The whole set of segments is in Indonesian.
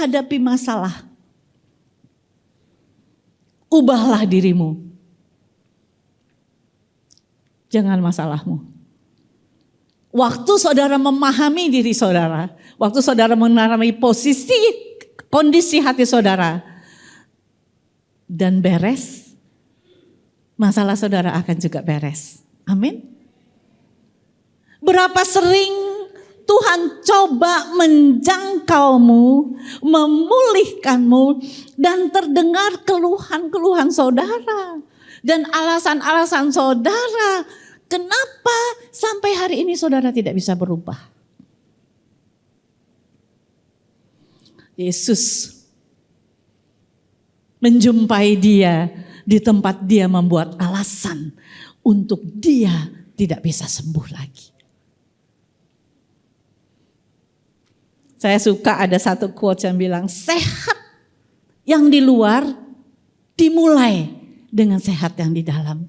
hadapi masalah, ubahlah dirimu. Jangan masalahmu. Waktu saudara memahami diri saudara, waktu saudara memahami posisi, kondisi hati saudara, dan beres, masalah saudara akan juga beres. Amin. Berapa sering Tuhan coba menjangkaumu, memulihkanmu, dan terdengar keluhan-keluhan saudara. Dan alasan-alasan saudara, kenapa sampai hari ini saudara tidak bisa berubah. Yesus menjumpai dia di tempat dia membuat alasan untuk dia tidak bisa sembuh lagi. Saya suka ada satu quote yang bilang, sehat yang di luar dimulai dengan sehat yang di dalam.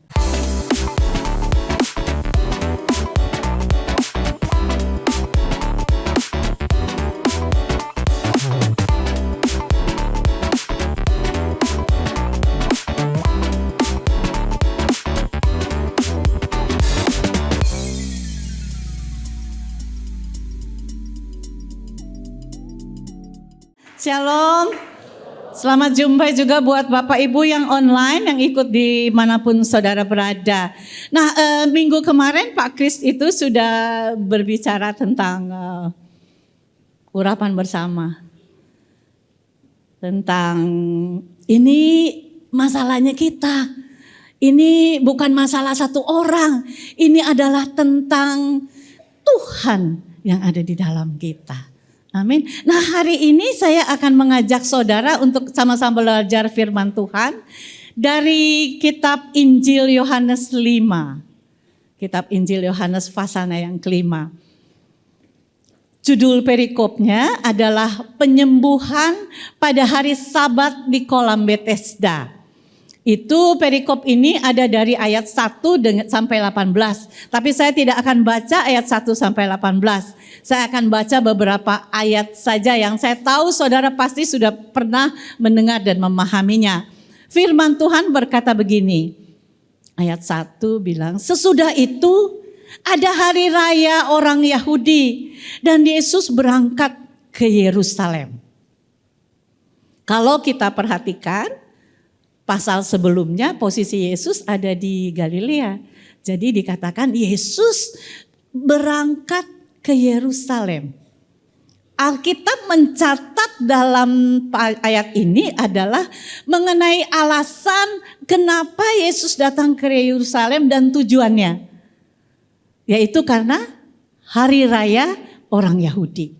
Shalom, selamat jumpa juga buat Bapak Ibu yang online, yang ikut dimanapun saudara berada. Nah, minggu kemarin Pak Kris itu sudah berbicara tentang urapan bersama. Tentang ini masalahnya kita, ini bukan masalah satu orang, ini adalah tentang Tuhan yang ada di dalam kita. Amin. Nah, hari ini saya akan mengajak saudara untuk sama-sama belajar firman Tuhan dari kitab Injil Yohanes 5. Kitab Injil Yohanes pasal yang kelima. Judul perikopnya adalah penyembuhan pada hari Sabat di kolam Bethesda. Itu perikop ini ada dari ayat 1 sampai 18. Tapi saya tidak akan baca ayat 1 sampai 18. Saya akan baca beberapa ayat saja yang saya tahu saudara pasti sudah pernah mendengar dan memahaminya. Firman Tuhan berkata begini. Ayat 1 bilang, sesudah itu ada hari raya orang Yahudi dan Yesus berangkat ke Yerusalem. Kalau kita perhatikan, pasal sebelumnya posisi Yesus ada di Galilea. Jadi dikatakan Yesus berangkat ke Yerusalem. Alkitab mencatat dalam ayat ini adalah mengenai alasan kenapa Yesus datang ke Yerusalem dan tujuannya. Yaitu karena hari raya orang Yahudi.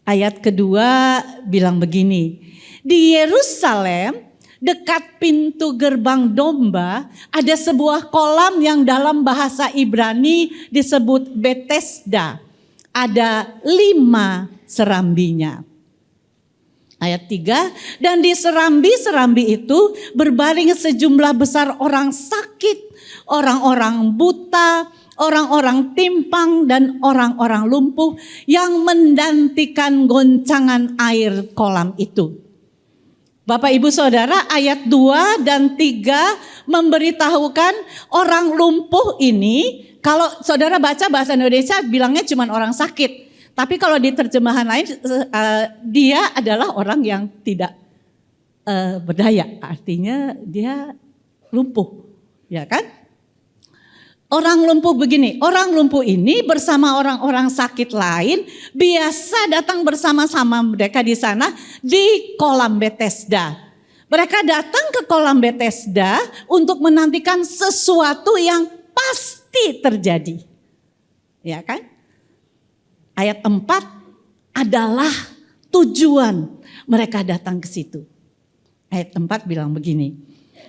Ayat kedua bilang begini, di Yerusalem dekat pintu gerbang domba ada sebuah kolam yang dalam bahasa Ibrani disebut Bethesda. Ada 5 serambinya. Ayat 3, dan di serambi-serambi itu berbaring sejumlah besar orang sakit, orang-orang buta, orang-orang timpang dan orang-orang lumpuh yang mendantikan goncangan air kolam itu. Bapak Ibu Saudara, ayat 2 dan 3 memberitahukan orang lumpuh ini, kalau saudara baca bahasa Indonesia bilangnya cuma orang sakit. Tapi kalau di terjemahan lain dia adalah orang yang tidak berdaya, artinya dia lumpuh, ya kan? Orang lumpuh begini, orang lumpuh ini bersama orang-orang sakit lain biasa datang bersama-sama mereka di sana di kolam Bethesda. Mereka datang ke kolam Bethesda untuk menantikan sesuatu yang pasti terjadi. Ya kan? Ayat 4 adalah tujuan mereka datang ke situ. Ayat 4 bilang begini,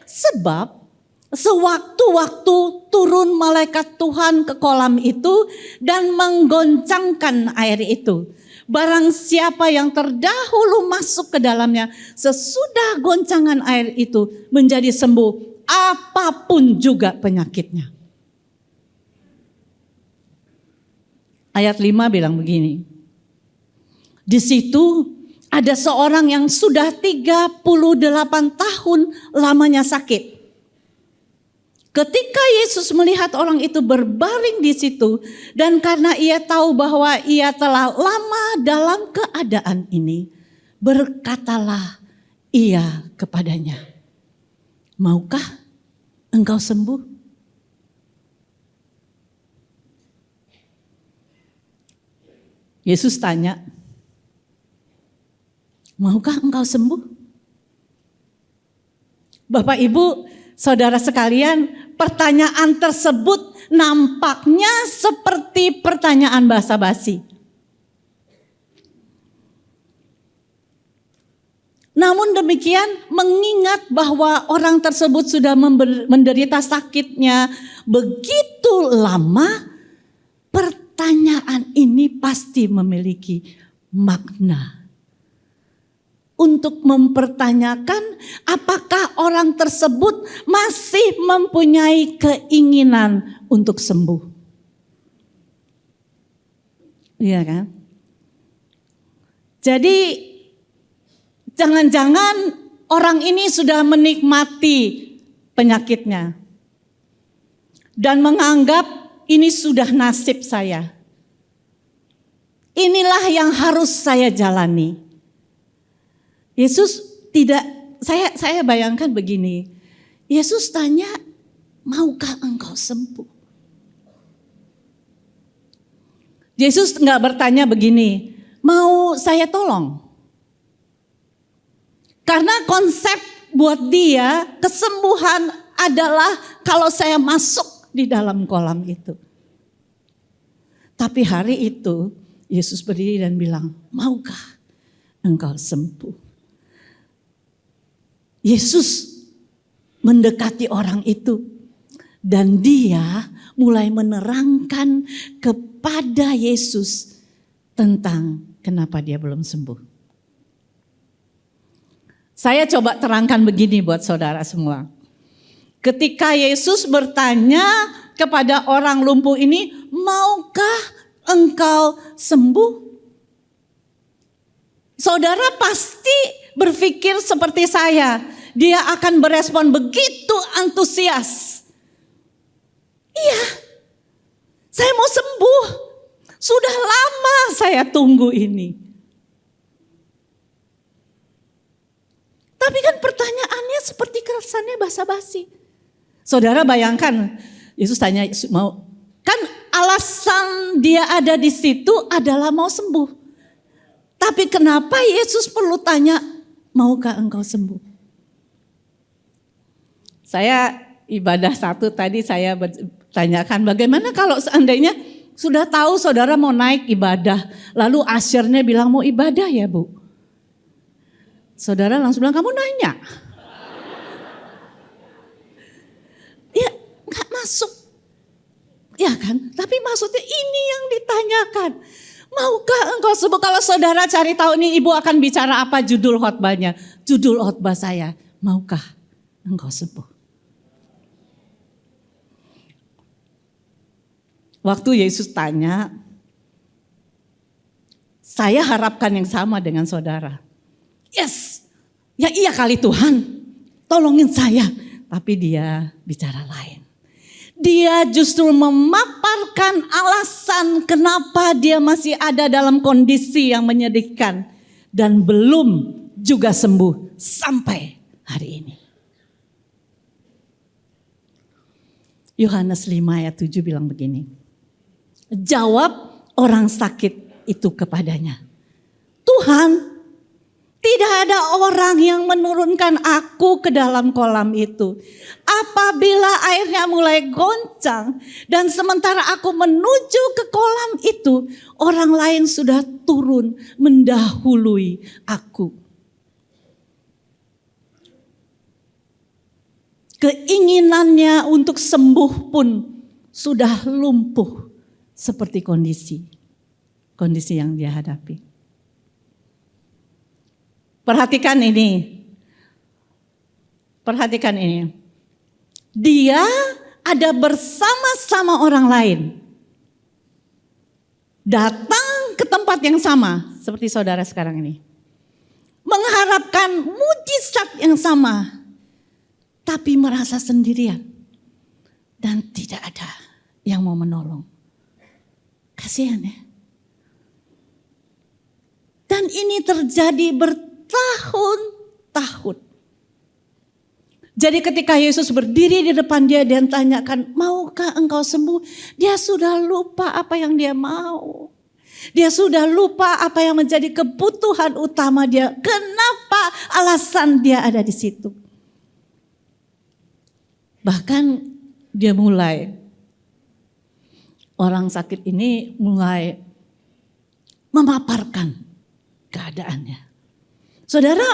sebab sewaktu-waktu turun malaikat Tuhan ke kolam itu dan menggoncangkan air itu. Barang siapa yang terdahulu masuk ke dalamnya, sesudah goncangan air itu menjadi sembuh, apapun juga penyakitnya. Ayat 5 bilang begini, di situ Ada seorang yang sudah 38 tahun lamanya sakit. Ketika Yesus melihat orang itu berbaring di situ, dan karena ia tahu bahwa ia telah lama dalam keadaan ini, berkatalah ia kepadanya, "Maukah engkau sembuh?" Yesus tanya, "Maukah engkau sembuh?" Bapak Ibu, saudara sekalian, pertanyaan tersebut nampaknya seperti pertanyaan basa-basi. Namun demikian, mengingat bahwa orang tersebut sudah menderita sakitnya begitu lama, pertanyaan ini pasti memiliki makna. Untuk mempertanyakan apakah orang tersebut masih mempunyai keinginan untuk sembuh. Iya kan? Jadi jangan-jangan orang ini sudah menikmati penyakitnya dan menganggap ini sudah nasib saya. Inilah yang harus saya jalani. Yesus tidak, saya bayangkan begini. Yesus tanya, "Maukah engkau sembuh?" Yesus enggak bertanya begini, "Mau saya tolong?" Karena konsep buat dia kesembuhan adalah kalau saya masuk di dalam kolam itu. Tapi hari itu Yesus berdiri dan bilang, "Maukah engkau sembuh?" Yesus mendekati orang itu dan dia mulai menerangkan kepada Yesus tentang kenapa dia belum sembuh. Saya coba terangkan begini buat saudara semua. Ketika Yesus bertanya kepada orang lumpuh ini, "Maukah engkau sembuh?" Saudara pasti berpikir seperti saya. Dia akan berespon begitu antusias. "Iya, saya mau sembuh. Sudah lama saya tunggu ini." Tapi kan pertanyaannya seperti kesannya basa-basi. Saudara bayangkan, Yesus tanya, "Mau?" Kan alasan dia ada di situ adalah mau sembuh. Tapi kenapa Yesus perlu tanya, "Maukah engkau sembuh?" Saya ibadah satu tadi saya bertanyakan, bagaimana kalau seandainya sudah tahu saudara mau naik ibadah, lalu asyirnya bilang mau ibadah ya Bu. Saudara langsung bilang, "Kamu nanya?" Ya gak masuk. Ya kan, tapi maksudnya ini yang ditanyakan. Maukah engkau sembuh? Kalau saudara cari tahu nih ibu akan bicara apa judul khotbahnya. Judul khotbah saya, "Maukah engkau sembuh?" Waktu Yesus tanya, saya harapkan yang sama dengan saudara. Yes, ya iya kali Tuhan, tolongin saya. Tapi dia bicara lain. Dia justru memaparkan alasan kenapa dia masih ada dalam kondisi yang menyedihkan. Dan belum juga sembuh sampai hari ini. Yohanes 5 ayat 7 bilang begini. Jawab orang sakit itu kepadanya, "Tuhan, tidak ada orang yang menurunkan aku ke dalam kolam itu. Apabila airnya mulai goncang dan sementara aku menuju ke kolam itu, orang lain sudah turun mendahului aku." Keinginannya untuk sembuh pun sudah lumpuh seperti kondisi yang dia hadapi. Perhatikan ini. Dia ada bersama-sama orang lain. Datang ke tempat yang sama seperti saudara sekarang ini. mengharapkan mujizat yang sama, tapi merasa sendirian dan tidak ada yang mau menolong. Kasihan ya. Dan ini terjadi bertahun-tahun. Jadi ketika Yesus berdiri di depan dia dan tanyakan, maukah engkau sembuh? Dia sudah lupa apa yang dia mau. Dia sudah lupa apa yang menjadi kebutuhan utama dia. Kenapa alasan dia ada di situ? Bahkan dia mulai, orang sakit ini mulai memaparkan keadaannya. Saudara,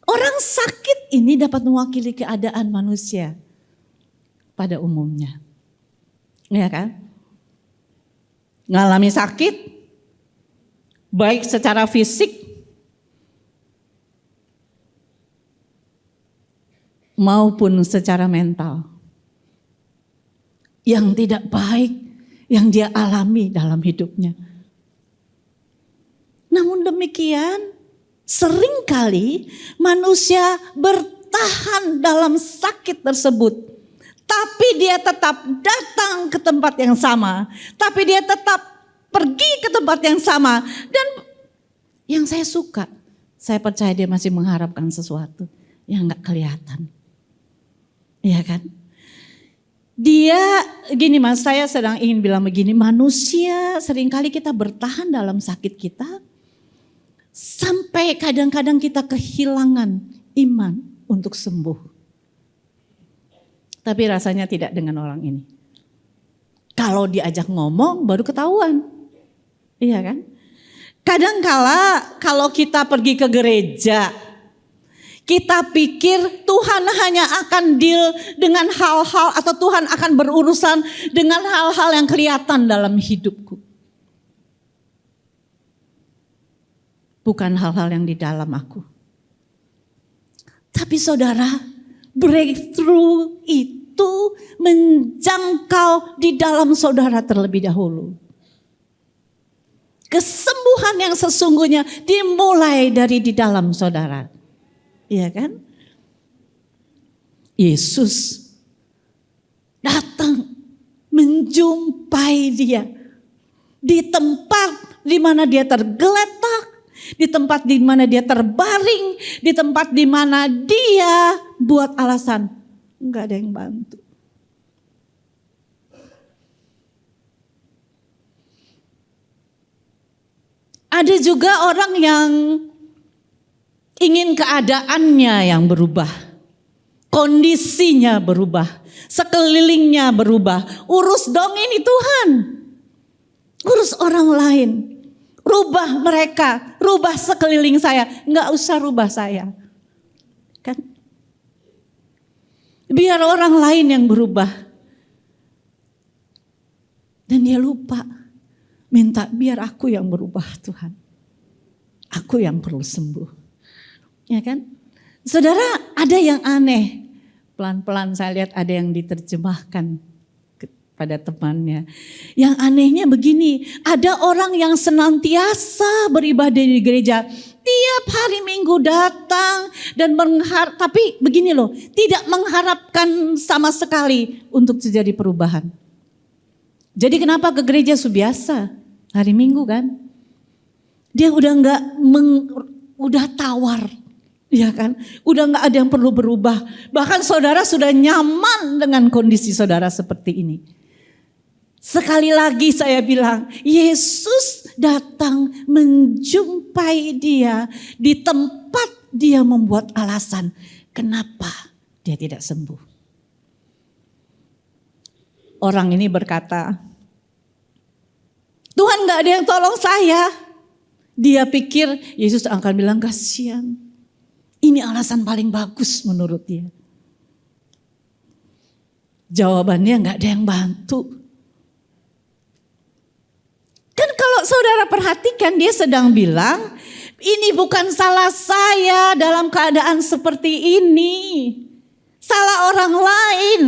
orang sakit ini dapat mewakili keadaan manusia pada umumnya. Ya kan? Ngalami sakit, baik secara fisik maupun secara mental. Yang tidak baik yang dia alami dalam hidupnya. Namun demikian, seringkali manusia bertahan dalam sakit tersebut. Tapi dia tetap datang ke tempat yang sama. Tapi dia tetap pergi ke tempat yang sama. Dan yang saya suka, saya percaya dia masih mengharapkan sesuatu yang gak kelihatan. Iya kan? Dia, gini mas, saya sedang ingin bilang begini, manusia seringkali kita bertahan dalam sakit kita. Sampai kadang-kadang kita kehilangan iman untuk sembuh. Tapi rasanya tidak dengan orang ini. Kalau diajak ngomong baru ketahuan. Iya kan? Kadangkala kalau kita pergi ke gereja, kita pikir Tuhan hanya akan deal dengan hal-hal atau Tuhan akan berurusan dengan hal-hal yang kelihatan dalam hidupku. Bukan hal-hal yang di dalam aku. Tapi saudara, breakthrough itu menjangkau di dalam saudara terlebih dahulu. Kesembuhan yang sesungguhnya dimulai dari di dalam saudara. Iya kan? Yesus datang menjumpai dia di tempat di mana dia tergeletak. Di tempat di mana dia terbaring, di tempat di mana dia buat alasan, enggak ada yang bantu. Ada juga orang yang ingin keadaannya yang berubah, kondisinya berubah, sekelilingnya berubah. Urus dong ini Tuhan, urus orang lain. Rubah mereka, rubah sekeliling saya, nggak usah rubah saya, kan? Biar orang lain yang berubah. Dan dia lupa, minta biar aku yang berubah Tuhan, aku yang perlu sembuh, ya kan? Saudara, ada yang aneh, pelan-pelan saya lihat ada yang diterjemahkan pada temannya. Yang anehnya begini, ada orang yang senantiasa beribadah di gereja, tiap hari Minggu datang dan tapi begini loh, tidak mengharapkan sama sekali untuk terjadi perubahan. Jadi kenapa ke gereja biasa hari Minggu kan? Dia udah udah tawar, ya kan? Udah nggak ada yang perlu berubah. Bahkan saudara sudah nyaman dengan kondisi saudara seperti ini. Sekali lagi saya bilang, Yesus datang menjumpai dia di tempat dia membuat alasan kenapa dia tidak sembuh. Orang ini berkata, Tuhan gak ada yang tolong saya. Dia pikir Yesus akan bilang kasihan. Ini alasan paling bagus menurut dia. Jawabannya gak ada yang bantu. Kan kalau saudara perhatikan dia sedang bilang, ini bukan salah saya dalam keadaan seperti ini. Salah orang lain.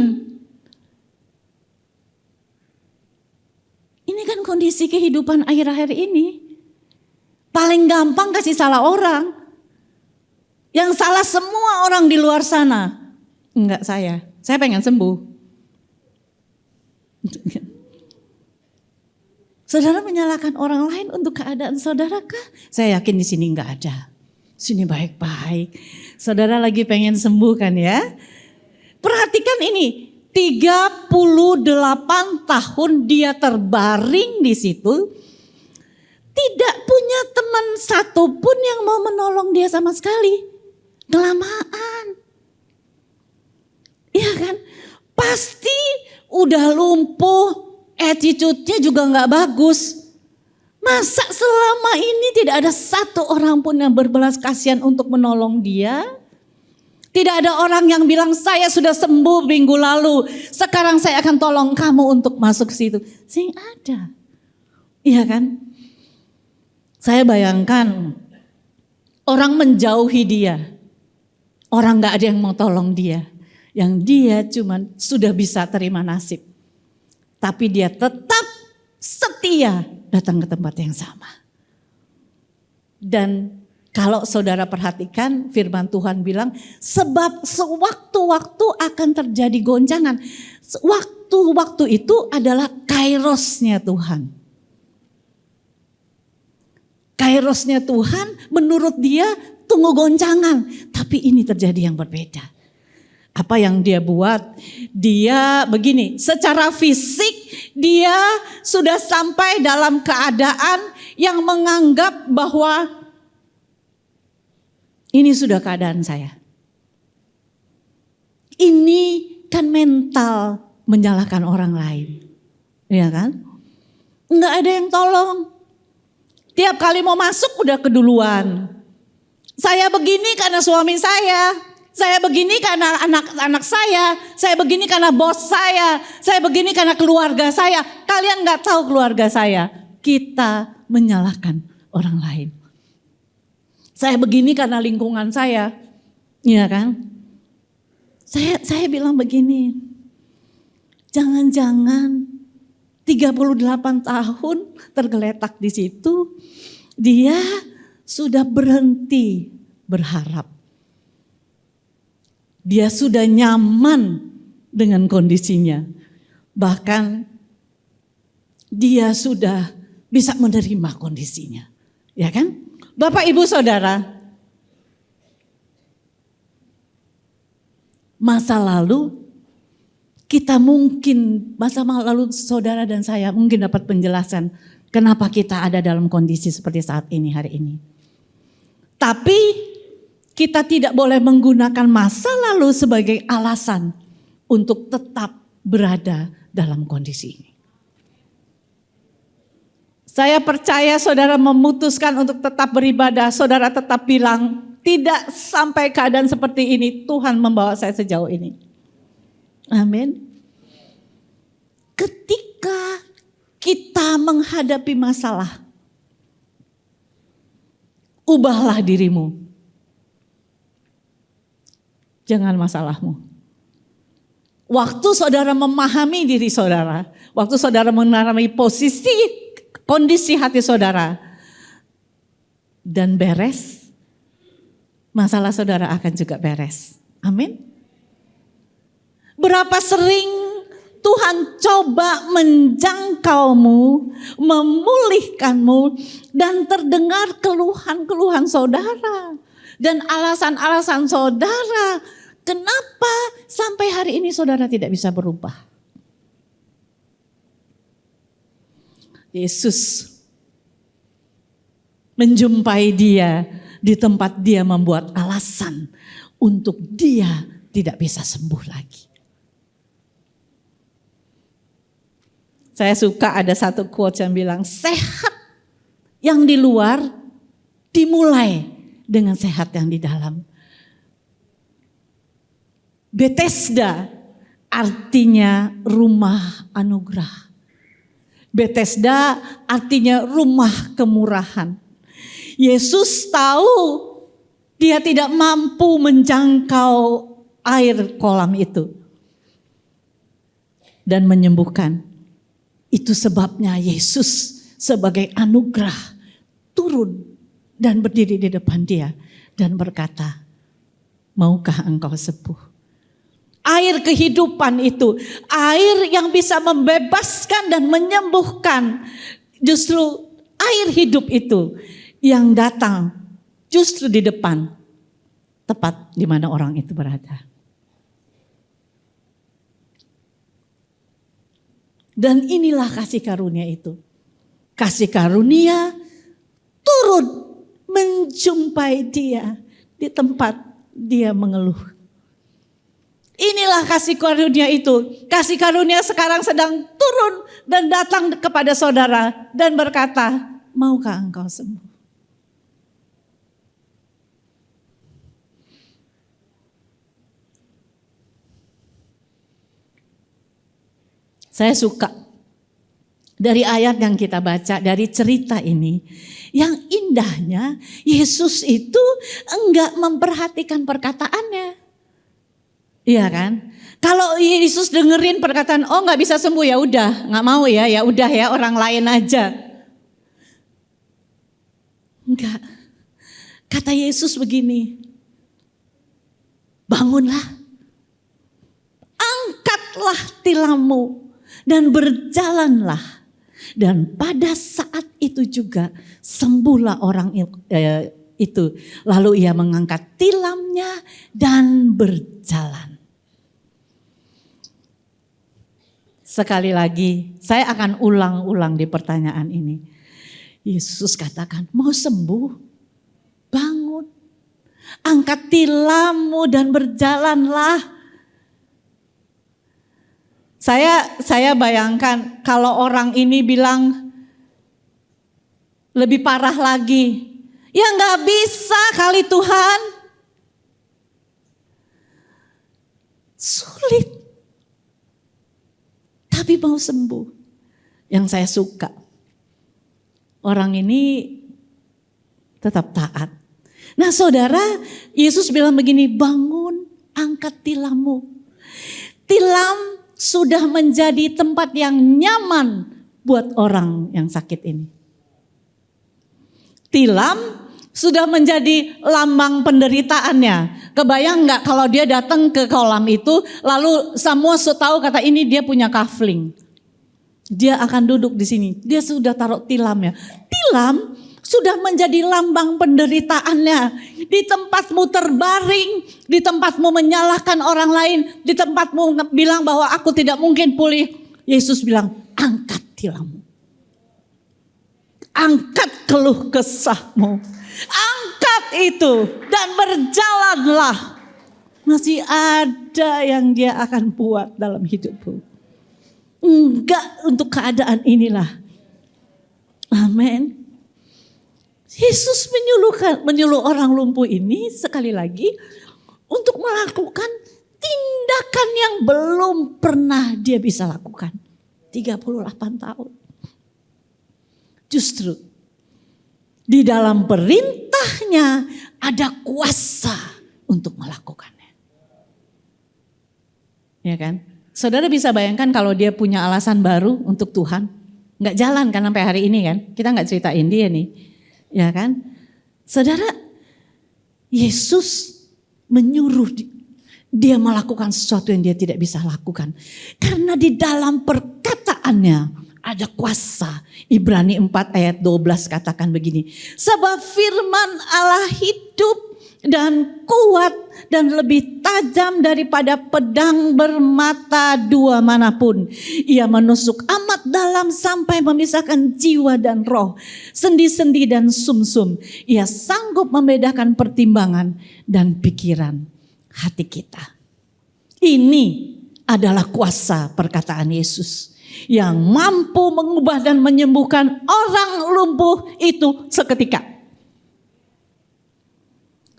Ini kan kondisi kehidupan akhir-akhir ini. Paling gampang kasih salah orang. Yang salah semua orang di luar sana. Enggak saya pengen sembuh. Saudara menyalahkan orang lain untuk keadaan saudara kah? Saya yakin di sini enggak ada. Sini baik-baik. Saudara lagi pengen sembuh kan ya? Perhatikan ini, 38 tahun dia terbaring di situ. Tidak punya teman satupun yang mau menolong dia sama sekali. Kelamaan. Iya kan? Pasti udah lumpuh, attitude-nya juga gak bagus. Masa selama ini tidak ada satu orang pun yang berbelas kasihan untuk menolong dia? Tidak ada orang yang bilang saya sudah sembuh minggu lalu, sekarang saya akan tolong kamu untuk masuk ke situ. Sing ada. Iya kan? Saya bayangkan orang menjauhi dia. Orang gak ada yang mau tolong dia. Yang dia cuma sudah bisa terima nasib. Tapi dia tetap setia datang ke tempat yang sama. Dan kalau saudara perhatikan firman Tuhan bilang, sebab sewaktu-waktu akan terjadi goncangan. Waktu-waktu itu adalah kairosnya Tuhan. Kairosnya Tuhan menurut dia tunggu goncangan. Tapi ini terjadi yang berbeda. Apa yang dia buat? Dia begini, secara fisik dia sudah sampai dalam keadaan yang menganggap bahwa ini sudah keadaan saya. Ini kan mental menyalahkan orang lain. Iya kan? Enggak ada yang tolong. Tiap kali mau masuk udah keduluan. Saya begini karena suami saya begini karena anak-anak saya begini karena bos saya begini karena keluarga saya. Kalian gak tahu keluarga saya. Kita menyalahkan orang lain. Saya begini karena lingkungan saya. Iya kan? Saya bilang begini. Jangan-jangan 38 tahun tergeletak di situ. Dia sudah berhenti berharap. Dia sudah nyaman dengan kondisinya. Bahkan dia sudah bisa menerima kondisinya. Ya kan? Bapak Ibu Saudara. Masa lalu masa lalu saudara dan saya mungkin dapat penjelasan kenapa kita ada dalam kondisi seperti saat ini hari ini. Tapi kita tidak boleh menggunakan masa lalu sebagai alasan untuk tetap berada dalam kondisi ini. Saya percaya saudara memutuskan untuk tetap beribadah, saudara tetap bilang, tidak sampai keadaan seperti ini, Tuhan membawa saya sejauh ini. Amin. Ketika kita menghadapi masalah, ubahlah dirimu. Jangan masalahmu. Waktu saudara memahami diri saudara, waktu saudara memahami kondisi hati saudara, dan beres, masalah saudara akan juga beres. Amin. Berapa sering Tuhan coba menjangkaumu, memulihkanmu, dan terdengar keluhan-keluhan saudara. Dan alasan-alasan saudara, kenapa sampai hari ini saudara tidak bisa berubah? Yesus menjumpai dia di tempat dia membuat alasan untuk dia tidak bisa sembuh lagi. Saya suka ada satu quote yang bilang, sehat yang di luar dimulai dengan sehat yang di dalam. Bethesda artinya rumah anugerah. Bethesda artinya rumah kemurahan. Yesus tahu dia tidak mampu menjangkau air kolam itu dan menyembuhkan. Itu sebabnya Yesus sebagai anugerah turun dan berdiri di depan dia dan berkata, maukah engkau sembuh? Air kehidupan itu, air yang bisa membebaskan dan menyembuhkan. Justru air hidup itu yang datang justru di depan, tepat di mana orang itu berada. Dan inilah kasih karunia itu. Kasih karunia turun menjumpai dia di tempat dia mengeluh. Inilah kasih karunia itu. Kasih karunia sekarang sedang turun dan datang kepada saudara dan berkata, maukah engkau sembuh? Saya suka dari ayat yang kita baca, dari cerita ini. Yang indahnya Yesus itu enggak memperhatikan perkataannya. Iya kan? Kalau Yesus dengerin perkataan, oh nggak bisa sembuh, ya udah, nggak mau ya udah ya orang lain aja. Enggak. Kata Yesus begini, bangunlah, angkatlah tilammu dan berjalanlah. Dan pada saat itu juga sembuhlah orang itu. Lalu ia mengangkat tilamnya dan berjalan. Sekali lagi, saya akan ulang-ulang di pertanyaan ini. Yesus katakan, mau sembuh? Bangun. Angkat tilammu dan berjalanlah. Saya bayangkan kalau orang ini bilang lebih parah lagi. Ya gak bisa kali Tuhan. Sulit. Tapi mau sembuh. Yang saya suka. Orang ini tetap taat. Nah saudara, Yesus bilang begini, bangun, angkat tilammu. Tilam sudah menjadi tempat yang nyaman buat orang yang sakit ini. Tilam sudah menjadi lambang penderitaannya. Kebayang nggak kalau dia datang ke kolam itu, lalu semua tahu kata ini dia punya kafling. Dia akan duduk di sini. Dia sudah taruh tilamnya. Tilam sudah menjadi lambang penderitaannya. Di tempatmu terbaring, di tempatmu menyalahkan orang lain, di tempatmu bilang bahwa aku tidak mungkin pulih. Yesus bilang, angkat tilammu. Angkat keluh kesahmu. Angkat itu dan berjalanlah. Masih ada yang dia akan buat dalam hidupmu. Enggak untuk keadaan inilah. Amin. Yesus menyuruh orang lumpuh ini sekali lagi untuk melakukan tindakan yang belum pernah dia bisa lakukan. 38 tahun. Justru di dalam perintahnya ada kuasa untuk melakukannya. Ya kan? Saudara bisa bayangkan kalau dia punya alasan baru untuk Tuhan. Nggak jalan kan sampai hari ini kan. Kita nggak ceritain dia nih. Ya kan? Saudara, Yesus menyuruh dia melakukan sesuatu yang dia tidak bisa lakukan. Karena di dalam perkataannya ada kuasa. Ibrani 4 ayat 12 katakan begini. Sebab firman Allah hidup dan kuat dan lebih tajam daripada pedang bermata dua manapun. Ia menusuk amat dalam sampai memisahkan jiwa dan roh, sendi-sendi dan sumsum. Ia sanggup membedakan pertimbangan dan pikiran hati kita. Ini adalah kuasa perkataan Yesus yang mampu mengubah dan menyembuhkan orang lumpuh itu seketika.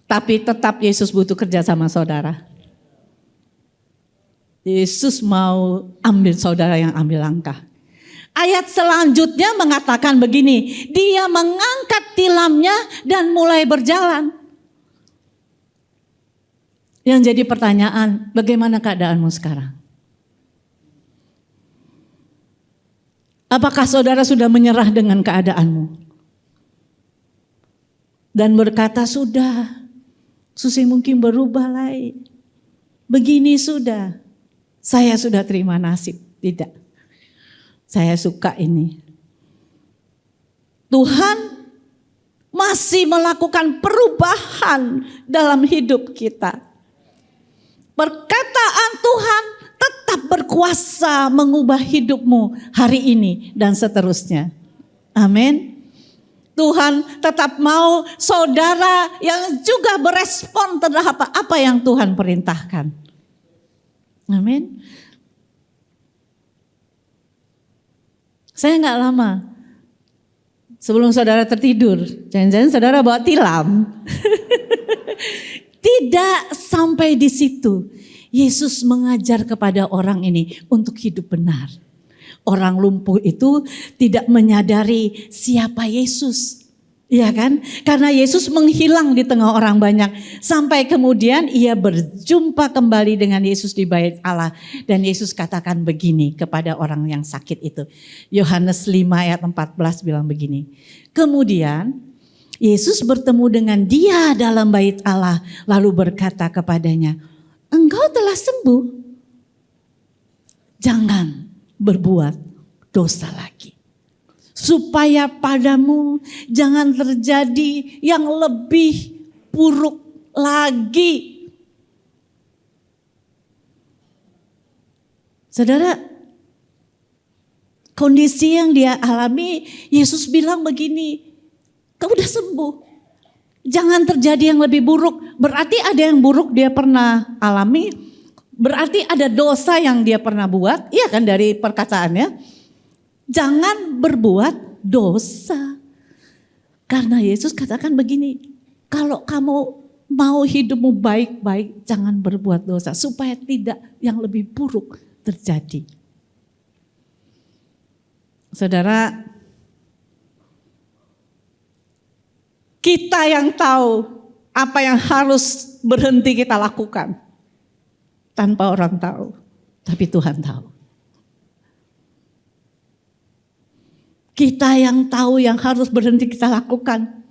Tapi tetap Yesus butuh kerja sama saudara. Yesus mau ambil saudara yang ambil langkah. Ayat selanjutnya mengatakan begini, dia mengangkat tilamnya dan mulai berjalan. Yang jadi pertanyaan, bagaimana keadaanmu sekarang? Apakah saudara sudah menyerah dengan keadaanmu? Dan berkata, sudah, Susi mungkin berubah lain. Begini sudah, saya sudah terima nasib. Tidak, saya suka ini. Tuhan masih melakukan perubahan dalam hidup kita. Perkataan Tuhan tetap berkuasa mengubah hidupmu hari ini dan seterusnya. Amin. Tuhan tetap mau saudara yang juga berespon terhadap apa yang Tuhan perintahkan. Amin. Saya nggak lama sebelum saudara tertidur, jangan-jangan saudara bawa tilam. Tidak sampai di situ. Yesus mengajar kepada orang ini untuk hidup benar. Orang lumpuh itu tidak menyadari siapa Yesus. Iya kan? Karena Yesus menghilang di tengah orang banyak. Sampai kemudian ia berjumpa kembali dengan Yesus di bait Allah. Dan Yesus katakan begini kepada orang yang sakit itu. Yohanes 5 ayat 14 bilang begini. Kemudian Yesus bertemu dengan dia dalam bait Allah. Lalu berkata kepadanya, engkau telah sembuh. Jangan berbuat dosa lagi. Supaya padamu jangan terjadi yang lebih buruk lagi. Saudara, kondisi yang dia alami, Yesus bilang begini, kau udah sembuh. Jangan terjadi yang lebih buruk. Berarti ada yang buruk dia pernah alami. Berarti ada dosa yang dia pernah buat. Iya kan dari perkataannya. Jangan berbuat dosa. Karena Yesus katakan begini. Kalau kamu mau hidupmu baik-baik, jangan berbuat dosa. Supaya tidak yang lebih buruk terjadi. Saudara, kita yang tahu apa yang harus berhenti kita lakukan. Tanpa orang tahu, tapi Tuhan tahu. Kita yang tahu yang harus berhenti kita lakukan.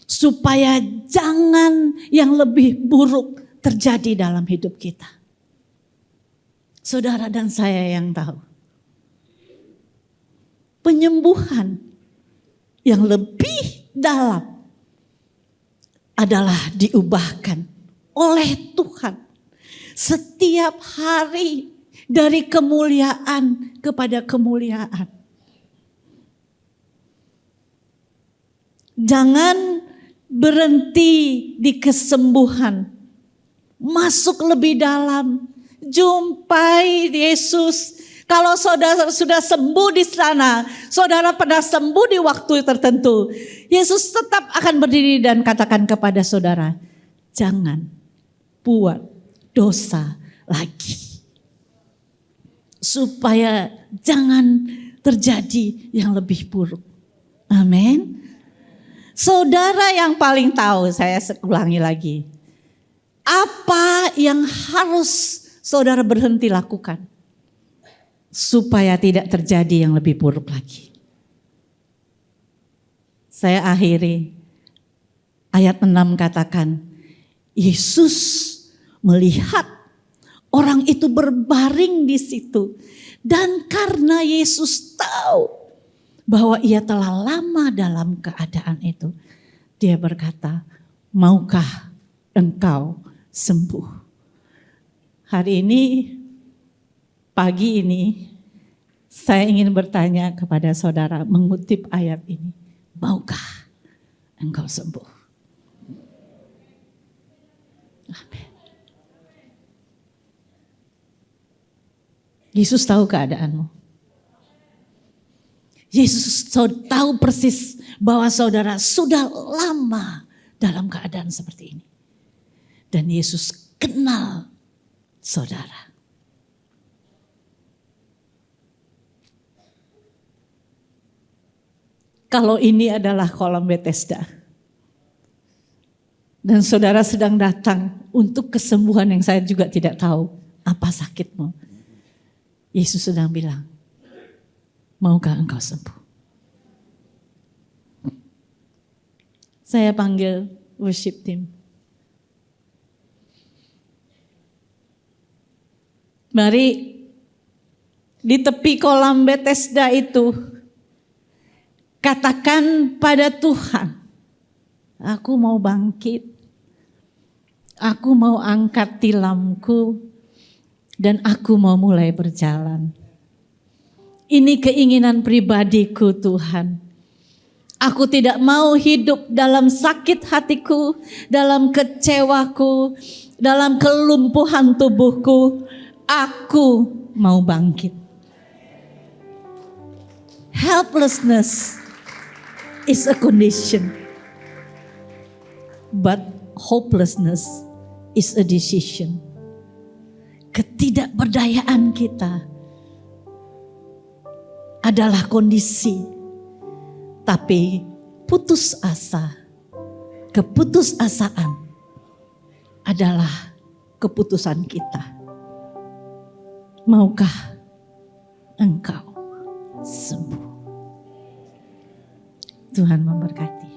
Supaya jangan yang lebih buruk terjadi dalam hidup kita. Saudara dan saya yang tahu. Penyembuhan yang lebih dalam adalah diubahkan oleh Tuhan. Setiap hari dari kemuliaan kepada kemuliaan. Jangan berhenti di kesembuhan. Masuk lebih dalam. Jumpai Yesus. Kalau saudara sudah sembuh di sana, saudara pernah sembuh di waktu tertentu, Yesus tetap akan berdiri dan katakan kepada saudara, jangan buat dosa lagi. Supaya jangan terjadi yang lebih buruk. Amin. Saudara yang paling tahu, saya ulangi lagi. Apa yang harus saudara berhenti lakukan? Supaya tidak terjadi yang lebih buruk lagi. Saya akhiri. Ayat 6 katakan, Yesus melihat orang itu berbaring di situ. Dan karena Yesus tahu bahwa ia telah lama dalam keadaan itu, dia berkata, maukah engkau sembuh? Hari ini, pagi ini, saya ingin bertanya kepada saudara mengutip ayat ini, maukah engkau sembuh? Amin. Yesus tahu keadaanmu. Yesus tahu persis bahwa saudara sudah lama dalam keadaan seperti ini. Dan Yesus kenal saudara. Kalau ini adalah kolam Bethesda. Dan saudara sedang datang untuk kesembuhan yang saya juga tidak tahu apa sakitmu. Yesus sedang bilang, maukah engkau sembuh? Saya panggil worship team. Mari di tepi kolam Bethesda itu katakan pada Tuhan, aku mau bangkit, aku mau angkat tilamku, dan aku mau mulai berjalan. Ini keinginan pribadiku Tuhan. Aku tidak mau hidup dalam sakit hatiku, dalam kecewaku, dalam kelumpuhan tubuhku. Aku mau bangkit. Helplessness is a condition, but hopelessness is a decision. Ketidakberdayaan kita adalah kondisi, tapi putus asa, keputusasaan adalah keputusan kita. Maukah engkau sembuh? Tuhan memberkati.